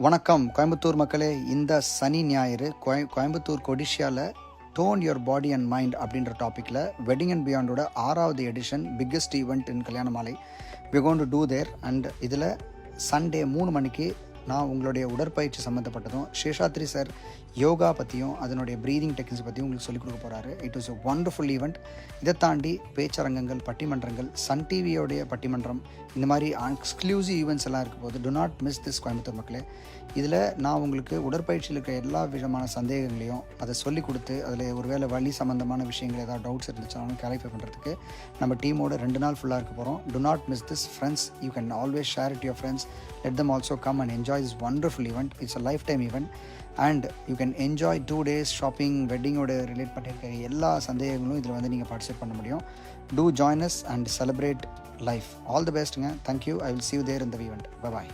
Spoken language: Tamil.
வணக்கம் கோயம்புத்தூர் மக்களே. இந்த சனி ஞாயிறு கோயம்புத்தூர் கொடிஷியாவில் tone your body and mind அப்படின்ற டாப்பிக்கில் வெட்டிங் அண்ட் பியாண்டோட 6வது edition biggest event in Kalyana Malai we going to do there. And இதில் சண்டே 3 மணிக்கு நான் உங்களுடைய உடற்பயிற்சி சம்மந்தப்பட்டதும் சேஷாத்ரி சார் யோகா பற்றியும் அதனுடைய ப்ரீதிங் டெக்னிக்ஸ் பற்றியும் உங்களுக்கு சொல்லிக் கொடுக்க போகிறாரு. It was a wonderful event. இதை தாண்டி பேச்சரங்கங்கள், பட்டிமன்றங்கள், சன் டிவியோடைய பட்டிமன்றம், இந்த மாதிரி எக்ஸ்க்ளூசிவ் ஈவெண்ட்ஸ் எல்லாம் இருக்கும் போது to not miss this Coimbatore மக்களே. இதில் நான் உங்களுக்கு உடற்பயிற்சியில் இருக்கிற எல்லா விதமான சந்தேகங்களையும் அதை சொல்லிக் கொடுத்து அதில் ஒருவேளை வலி சம்மந்தமான விஷயங்கள் ஏதாவது டவுட்ஸ் இருந்துச்சாலும் கிளாரிஃபை பண்ணுறதுக்கு நம்ம டீமோட 2 நாள் ஃபுல்லாக இருக்க போகிறோம். To not miss this friends. You can always share it your friends. Let them also come and enjoy this wonderful event. It's a lifetime event and you can enjoy 2 days shopping, wedding ஓட ரிலேட் பண்ணியிருக்க எல்லா சந்தேகங்களும் இதில் நீங்கள் பார்ட்டிசிபேட் பண்ண முடியும். Do join us and celebrate life. All the best. Thank you. I will see you there in the event. Bye bye.